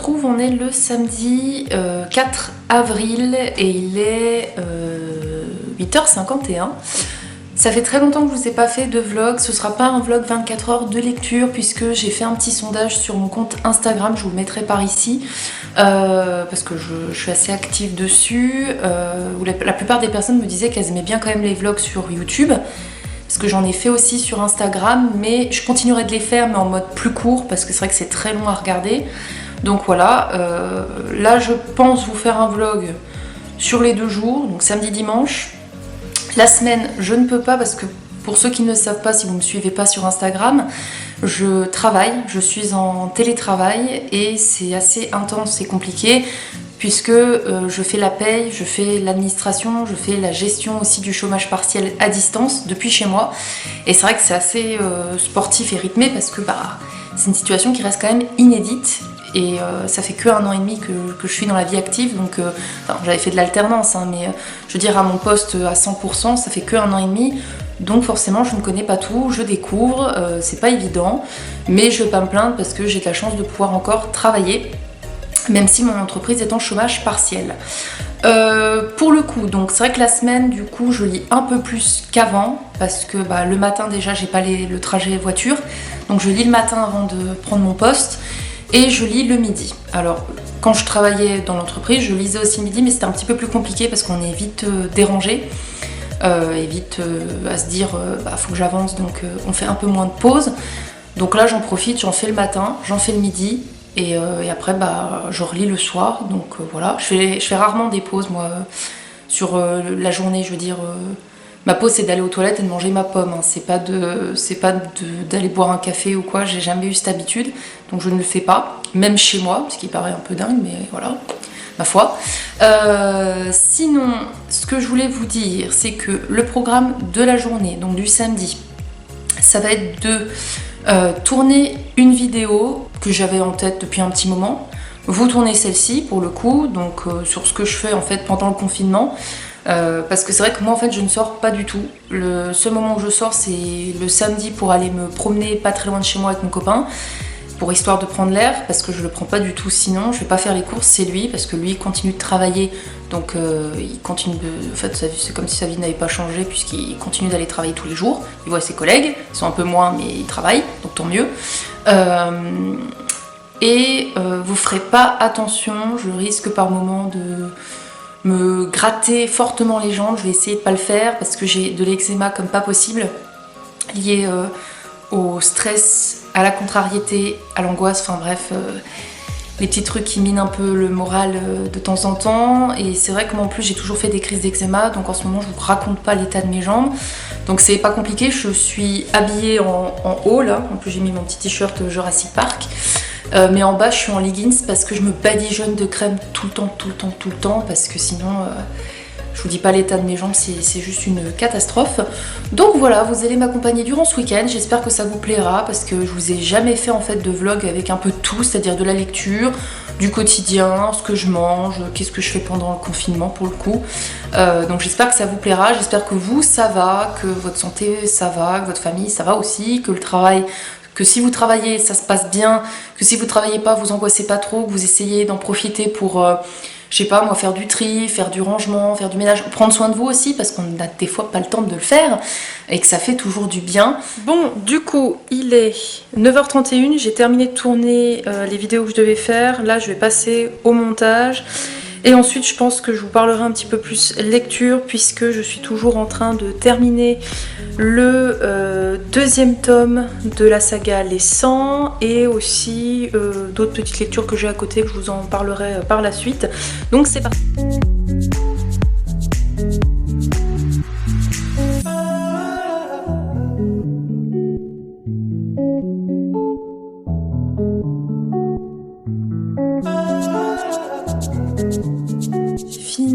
retrouve, on est le samedi 4 avril et il est 8h51. Ça fait très longtemps que je vous ai pas fait de vlog, ce sera pas un vlog 24 heures de lecture puisque j'ai fait un petit sondage sur mon compte Instagram, je vous le mettrai par ici parce que je suis assez active dessus. La plupart des personnes me disaient qu'elles aimaient bien quand même les vlogs sur YouTube. Parce que j'en ai fait aussi sur Instagram, mais je continuerai de les faire, mais en mode plus court, parce que c'est vrai que c'est très long à regarder. Donc voilà, là je pense vous faire un vlog sur les 2 jours, donc samedi, dimanche. La semaine, je ne peux pas, parce que pour ceux qui ne le savent pas, si vous ne me suivez pas sur Instagram, je travaille, je suis en télétravail, et c'est assez intense et compliqué, puisque je fais la paye, je fais l'administration, je fais la gestion aussi du chômage partiel à distance depuis chez moi. Et c'est vrai que c'est assez sportif et rythmé parce que c'est une situation qui reste quand même inédite. Et ça fait que 1 an et demi que je suis dans la vie active, donc j'avais fait de l'alternance, hein, mais je veux dire à mon poste à 100%, ça fait que 1 an et demi. Donc forcément je ne connais pas tout, je découvre, c'est pas évident, mais je vais pas me plaindre parce que j'ai de la chance de pouvoir encore travailler. Même si mon entreprise est en chômage partiel. Pour le coup, donc c'est vrai que la semaine, du coup, je lis un peu plus qu'avant, parce que le matin déjà, j'ai pas le trajet voiture, donc je lis le matin avant de prendre mon poste, et je lis le midi. Alors, quand je travaillais dans l'entreprise, je lisais aussi le midi, mais c'était un petit peu plus compliqué, parce qu'on est vite dérangé, et vite à se dire, faut que j'avance, donc on fait un peu moins de pause. Donc là, j'en profite, j'en fais le matin, j'en fais le midi, et après je relis le soir, donc voilà. Je fais rarement des pauses moi sur la journée, je veux dire. Ma pause c'est d'aller aux toilettes et de manger ma pomme, hein. C'est pas d'aller boire un café ou quoi, j'ai jamais eu cette habitude, donc je ne le fais pas, même chez moi, ce qui paraît un peu dingue, mais voilà, ma foi. Sinon, ce que je voulais vous dire, c'est que le programme de la journée, donc du samedi, ça va être de tourner une vidéo que j'avais en tête depuis un petit moment. Vous tournez celle-ci pour le coup, donc sur ce que je fais en fait pendant le confinement, parce que c'est vrai que moi en fait je ne sors pas du tout. Le seul moment où je sors c'est le samedi pour aller me promener pas très loin de chez moi avec mon copain, pour histoire de prendre l'air, parce que je le prends pas du tout sinon. Je vais pas faire les courses, c'est lui, parce que lui il continue de travailler, donc il continue de... En fait c'est comme si sa vie n'avait pas changé, puisqu'il continue d'aller travailler tous les jours. Il voit ses collègues, ils sont un peu moins mais ils travaillent, donc tant mieux. Vous ferez pas attention, je risque par moment de me gratter fortement les jambes. Je vais essayer de pas le faire parce que j'ai de l'eczéma comme pas possible, lié au stress, à la contrariété, à l'angoisse, enfin bref, les petits trucs qui minent un peu le moral de temps en temps. Et c'est vrai que moi en plus j'ai toujours fait des crises d'eczéma, donc en ce moment je vous raconte pas l'état de mes jambes, donc c'est pas compliqué. Je suis habillée en haut là, en plus j'ai mis mon petit t-shirt Jurassic Park, mais en bas je suis en leggings parce que je me badigeonne de crème tout le temps, parce que sinon je vous dis pas l'état de mes jambes, c'est juste une catastrophe. Donc voilà, vous allez m'accompagner durant ce week-end, j'espère que ça vous plaira, parce que je vous ai jamais fait en fait de vlog avec un peu de tout, c'est-à-dire de la lecture, du quotidien, ce que je mange, qu'est-ce que je fais pendant le confinement pour le coup. Donc j'espère que ça vous plaira, j'espère que vous ça va, que votre santé ça va, que votre famille ça va aussi, que le travail... que si vous travaillez, ça se passe bien, que si vous travaillez pas, vous angoissez pas trop, que vous essayez d'en profiter pour, je sais pas moi, faire du tri, faire du rangement, faire du ménage, prendre soin de vous aussi, parce qu'on a des fois pas le temps de le faire, et que ça fait toujours du bien. Bon, du coup, il est 9h31, j'ai terminé de tourner les vidéos que je devais faire, là je vais passer au montage. Et ensuite, je pense que je vous parlerai un petit peu plus lecture, puisque je suis toujours en train de terminer le 2e tome de la saga Les 100, et aussi d'autres petites lectures que j'ai à côté, que je vous en parlerai par la suite. Donc c'est parti.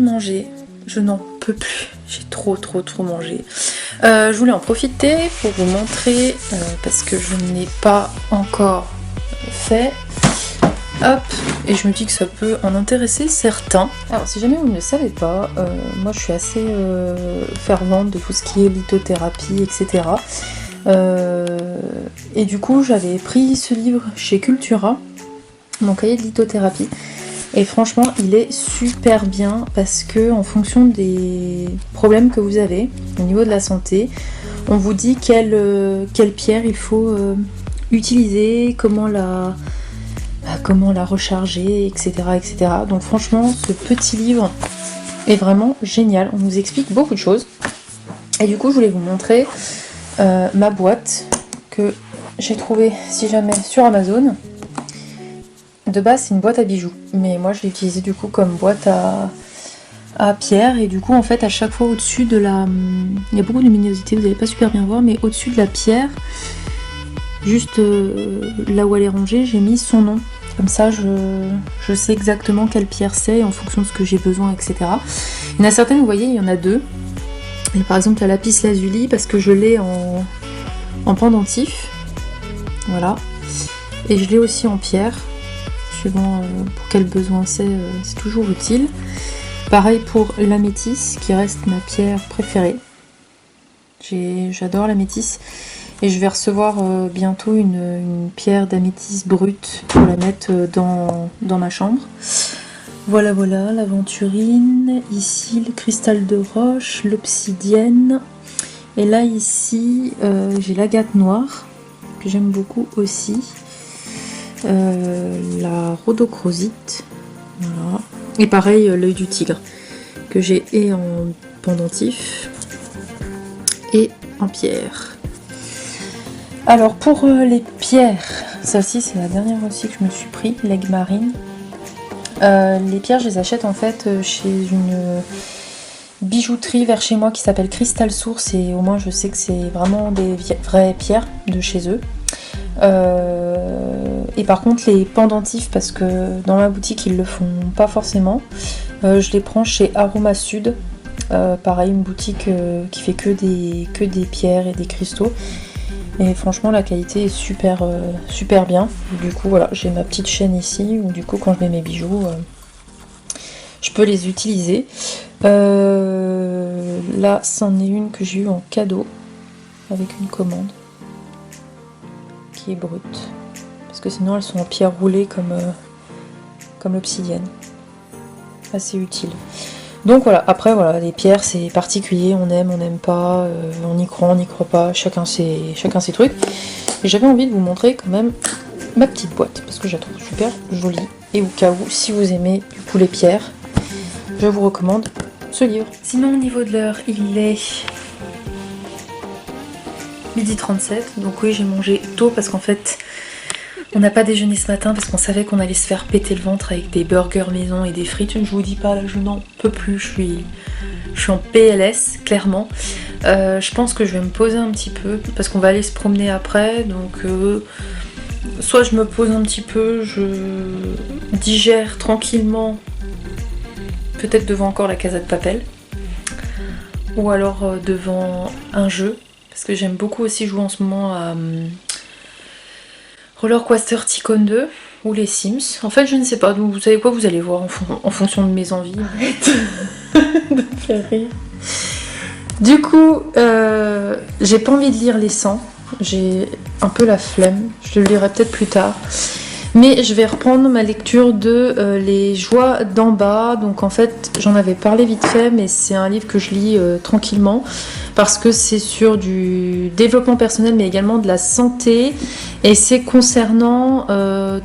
Manger, je n'en peux plus, j'ai trop mangé. Je voulais en profiter pour vous montrer, parce que je ne l'ai pas encore fait, hop, et je me dis que ça peut en intéresser certains. Alors si jamais vous ne le savez pas, moi je suis assez fervente de tout ce qui est lithothérapie, etc. Et du coup j'avais pris ce livre chez Cultura, mon cahier de lithothérapie. Et franchement, il est super bien parce que en fonction des problèmes que vous avez au niveau de la santé, on vous dit quelle pierre il faut utiliser, comment la recharger, etc., etc. Donc franchement, ce petit livre est vraiment génial. On nous explique beaucoup de choses. Et du coup, je voulais vous montrer ma boîte que j'ai trouvée, si jamais, sur Amazon. De base, c'est une boîte à bijoux, mais moi je l'ai utilisée du coup comme boîte à pierre. Et du coup, en fait, à chaque fois au-dessus de la... Il y a beaucoup de luminosité, vous n'allez pas super bien voir, mais au-dessus de la pierre, juste là où elle est rangée, j'ai mis son nom. Comme ça, je sais exactement quelle pierre c'est en fonction de ce que j'ai besoin, etc. Il y en a certaines, vous voyez, il y en a deux. Et par exemple, la lapis lazuli, parce que je l'ai en pendentif. Voilà. Et je l'ai aussi en pierre. Suivant pour quel besoin c'est toujours utile. Pareil pour l'améthyste, qui reste ma pierre préférée. J'adore l'améthyste. Et je vais recevoir bientôt une pierre d'améthyste brute pour la mettre dans ma chambre. Voilà, l'aventurine. Ici, le cristal de roche, l'obsidienne. Et là, ici, j'ai l'agate noire, que j'aime beaucoup aussi. La rhodochrosite. Voilà. Et pareil, l'œil du tigre, que j'ai et en pendentif et en pierre. Alors pour les pierres, celle-ci c'est la dernière aussi que je me suis pris, l'aigle marine. Les pierres, je les achète en fait chez une bijouterie vers chez moi qui s'appelle Cristal Source, et au moins je sais que c'est vraiment des vraies pierres de chez eux. Et par contre les pendentifs, parce que dans ma boutique ils le font pas forcément, je les prends chez Aroma Sud, pareil, une boutique qui fait que des pierres et des cristaux. Et franchement la qualité est super bien. Du coup voilà, j'ai ma petite chaîne ici où du coup quand je mets mes bijoux, je peux les utiliser. Là c'en est une que j'ai eue en cadeau avec une commande qui est brute, parce que sinon elles sont en pierre roulée comme l'obsidienne. Assez utile. Donc voilà, après voilà, les pierres c'est particulier, on aime, on n'aime pas, on y croit, on n'y croit pas, chacun ses trucs. Et j'avais envie de vous montrer quand même ma petite boîte, parce que je la trouve super jolie. Et au cas où, si vous aimez du coup les pierres, je vous recommande ce livre. Sinon au niveau de l'heure, il est 12h37, donc oui j'ai mangé tôt parce qu'en fait on n'a pas déjeuné ce matin parce qu'on savait qu'on allait se faire péter le ventre avec des burgers maison et des frites. Je vous dis pas, là je n'en peux plus, je suis en PLS clairement. Je pense que je vais me poser un petit peu parce qu'on va aller se promener après, donc soit je me pose un petit peu, je digère tranquillement, peut-être devant encore la Casa de Papel, ou alors devant un jeu. Parce que j'aime beaucoup aussi jouer en ce moment à Roller Coaster Tycoon 2 ou les Sims. En fait, je ne sais pas. Donc, vous savez quoi, vous allez voir en fonction de mes envies. Arrête de faire rire. Du coup, j'ai pas envie de lire les 100. J'ai un peu la flemme. Je le lirai peut-être plus tard. Mais je vais reprendre ma lecture de Les Joies d'en bas. Donc en fait, j'en avais parlé vite fait, mais c'est un livre que je lis tranquillement parce que c'est sur du développement personnel, mais également de la santé. Et c'est concernant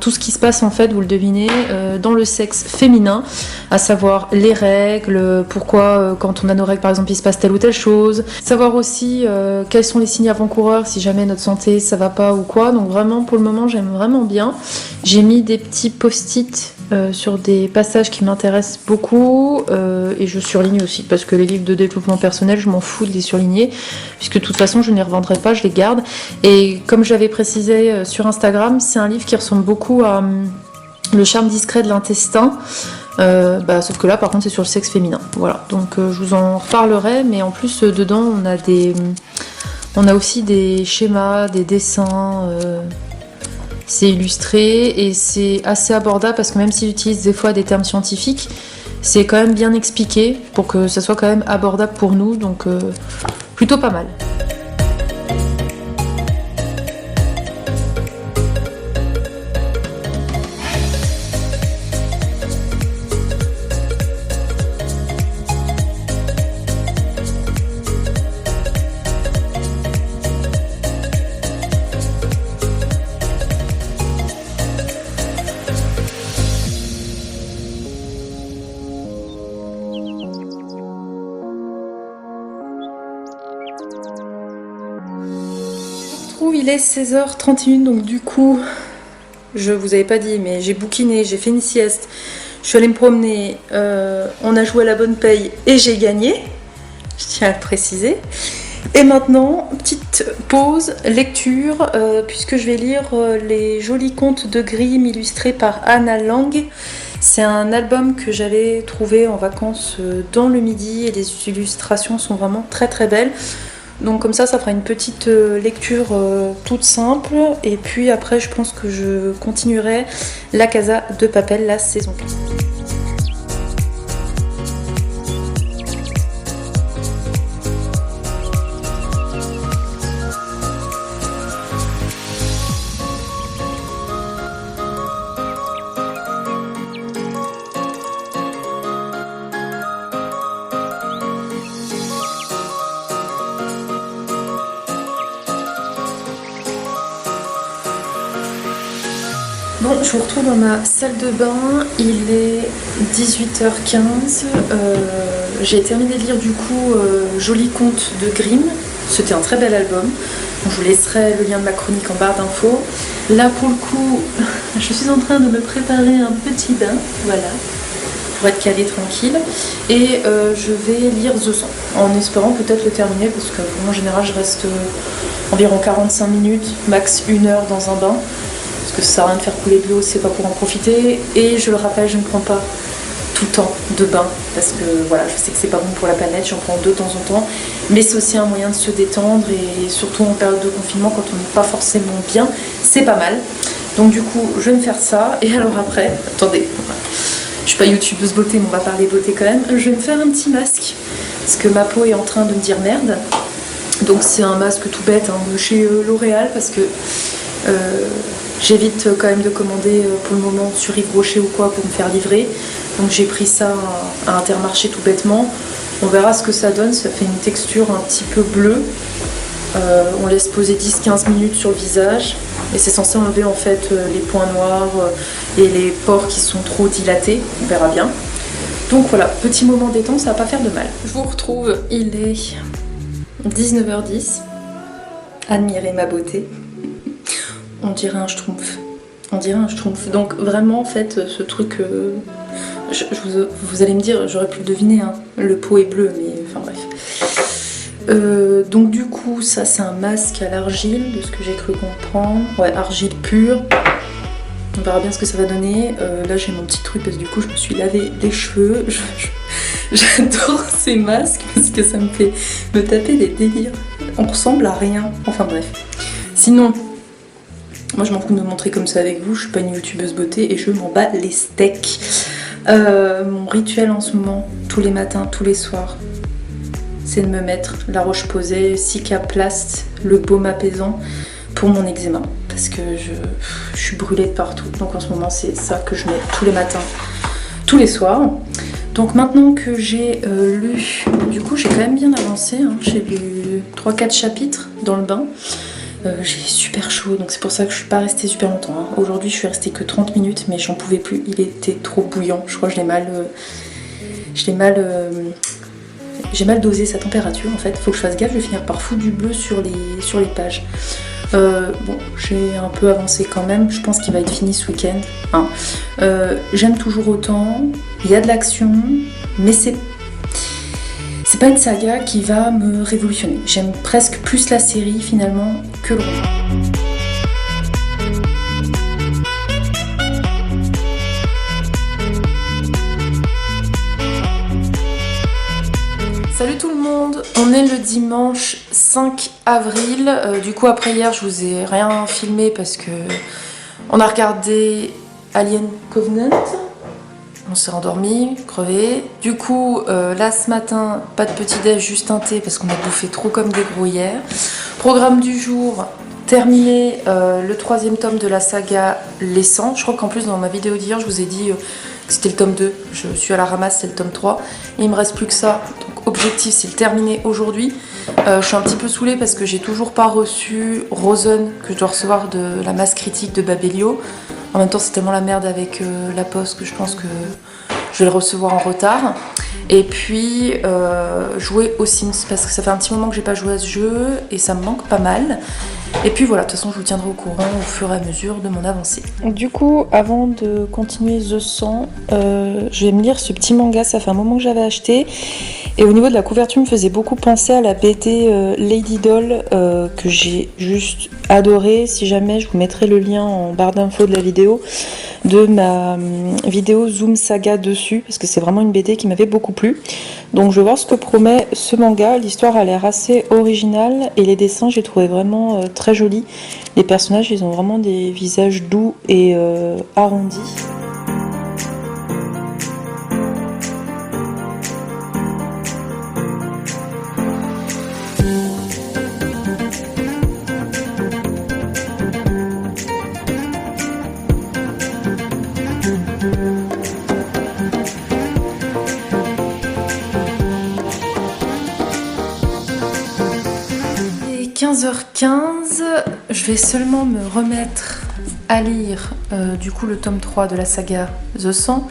tout ce qui se passe en fait, vous le devinez, dans le sexe féminin, à savoir les règles, pourquoi quand on a nos règles par exemple il se passe telle ou telle chose, savoir aussi quels sont les signes avant-coureurs si jamais notre santé ça va pas ou quoi. Donc vraiment pour le moment j'aime vraiment bien. J'ai mis des petits post-it sur des passages qui m'intéressent beaucoup et je surligne aussi parce que les livres de développement personnel je m'en fous de les surligner puisque de toute façon je ne les revendrai pas, je les garde. Et comme j'avais précisé sur Instagram, c'est un livre qui ressemble beaucoup à Le charme discret de l'intestin, sauf que là par contre c'est sur le sexe féminin. Voilà, donc je vous en reparlerai, mais en plus dedans on a aussi des schémas, des dessins. C'est illustré et c'est assez abordable parce que même s'il utilise des fois des termes scientifiques, c'est quand même bien expliqué pour que ça soit quand même abordable pour nous, donc plutôt pas mal. retrouve, il est 16h31, donc du coup, je vous avais pas dit, mais j'ai bouquiné, j'ai fait une sieste, je suis allée me promener, on a joué à la bonne paye et j'ai gagné, je tiens à le préciser. Et maintenant, petite pause, lecture, puisque je vais lire les jolis contes de Grimm illustrés par Anna Lang. C'est un album que j'avais trouvé en vacances dans le Midi et les illustrations sont vraiment très très belles. Donc comme ça fera une petite lecture toute simple. Et puis après, je pense que je continuerai La Casa de Papel, la saison 4. Bon, je vous retrouve dans ma salle de bain, il est 18h15, j'ai terminé de lire du coup Joli conte de Grimm, c'était un très bel album, je vous laisserai le lien de ma chronique en barre d'infos. Là pour le coup, je suis en train de me préparer un petit bain, voilà, pour être calée tranquille, et je vais lire The 100, en espérant peut-être le terminer, parce que en général je reste environ 45 minutes, max 1 heure dans un bain. Parce que ça sert à rien de faire couler de l'eau, c'est pas pour en profiter. Et je le rappelle, je ne prends pas tout le temps de bain parce que voilà, je sais que c'est pas bon pour la planète, j'en prends de temps en temps. Mais c'est aussi un moyen de se détendre et surtout en période de confinement quand on n'est pas forcément bien, c'est pas mal. Donc du coup, je vais me faire ça. Et alors après, attendez, je suis pas youtubeuse beauté, mais on va parler beauté quand même. Je vais me faire un petit masque parce que ma peau est en train de me dire merde. Donc c'est un masque tout bête hein, de chez L'Oréal parce que j'évite quand même de commander pour le moment sur Yves Rocher ou quoi pour me faire livrer. Donc j'ai pris ça à Intermarché tout bêtement. On verra ce que ça donne, ça fait une texture un petit peu bleue. On laisse poser 10-15 minutes sur le visage. Et c'est censé enlever en fait les points noirs et les pores qui sont trop dilatés. On verra bien. Donc voilà, petit moment détente, ça va pas faire de mal. Je vous retrouve, il est 19h10. Admirez ma beauté. On dirait un schtroumpf. On dirait un schtroumpf. Donc vraiment en fait ce truc, vous allez me dire, j'aurais pu le deviner, hein. Le pot est bleu, mais enfin bref. Donc du coup ça c'est un masque à l'argile, de ce que j'ai cru comprendre. Ouais, argile pure. On verra bien ce que ça va donner. Là j'ai mon petit truc parce que du coup je me suis lavé les cheveux. J'adore ces masques parce que ça me fait me taper des délires. On ressemble à rien. Enfin bref. Sinon, moi je m'en fous de me montrer comme ça avec vous, je suis pas une youtubeuse beauté et je m'en bats les steaks. Mon rituel en ce moment, tous les matins, tous les soirs, c'est de me mettre la Roche-Posay, Cicaplast, le baume apaisant pour mon eczéma. Parce que je suis brûlée de partout. Donc en ce moment c'est ça que je mets tous les matins, tous les soirs. Donc maintenant que j'ai lu, du coup j'ai quand même bien avancé, hein. J'ai lu 3-4 chapitres dans le bain. J'ai super chaud, donc c'est pour ça que je suis pas restée super longtemps. Hein. Aujourd'hui, je suis restée que 30 minutes, mais j'en pouvais plus. Il était trop bouillant. Je crois que j'ai mal dosé sa température. En fait, faut que je fasse gaffe. Je vais finir par foutre du bleu sur les pages. Bon, j'ai un peu avancé quand même. Je pense qu'il va être fini ce week-end. Hein. J'aime toujours autant. Il y a de l'action, mais c'est pas une saga qui va me révolutionner. J'aime presque plus la série finalement que le roman. Salut tout le monde, on est le dimanche 5 avril. Du coup après hier je vous ai rien filmé parce que on a regardé Alien Covenant. On s'est endormi, crevé. Du coup, là ce matin, pas de petit déj, juste un thé parce qu'on a bouffé trop comme des gros hier. Programme du jour, terminé le 3e tome de la saga Les 100. Je crois qu'en plus dans ma vidéo d'hier, je vous ai dit que c'était le tome 2. Je suis à la ramasse, c'est le tome 3. Et il me reste plus que ça. Donc objectif, c'est le terminer aujourd'hui. Je suis un petit peu saoulée parce que j'ai toujours pas reçu Rosen que je dois recevoir de la masse critique de Babelio. En même temps, c'est tellement la merde avec la poste que je pense que je vais le recevoir en retard. Et puis, jouer aux Sims, parce que ça fait un petit moment que j'ai pas joué à ce jeu et ça me manque pas mal. Et puis voilà, de toute façon je vous tiendrai au courant au fur et à mesure de mon avancée. Du coup, avant de continuer The 100, je vais me lire ce petit manga, ça fait un moment que j'avais acheté. Et au niveau de la couverture, me faisait beaucoup penser à la BD Lady Doll que j'ai juste adoré. Si jamais, je vous mettrai le lien en barre d'infos de la vidéo de ma vidéo Zoom Saga dessus, parce que c'est vraiment une BD qui m'avait beaucoup plu. Donc je vais voir ce que promet ce manga. L'histoire a l'air assez originale et les dessins, j'ai trouvé vraiment très jolis. Les personnages, ils ont vraiment des visages doux et arrondis. Il est 15h15, je vais seulement me remettre à lire du coup le tome 3 de la saga The 100.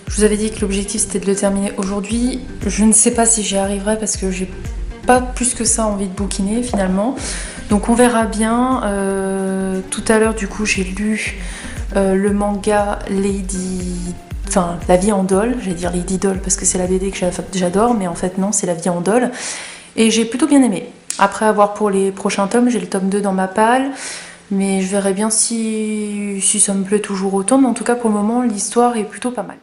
Je vous avais dit que l'objectif c'était de le terminer aujourd'hui. Je ne sais pas si j'y arriverai parce que j'ai pas plus que ça envie de bouquiner finalement. Donc on verra bien. Tout à l'heure du coup j'ai lu le manga La vie en doll. J'allais dire Lady Doll parce que c'est la BD que j'adore, mais en fait non, c'est La vie en doll. Et j'ai plutôt bien aimé. Après avoir pour les prochains tomes, j'ai le tome 2 dans ma palle. Mais je verrai bien si ça me plaît toujours autant. Mais en tout cas pour le moment l'histoire est plutôt pas mal.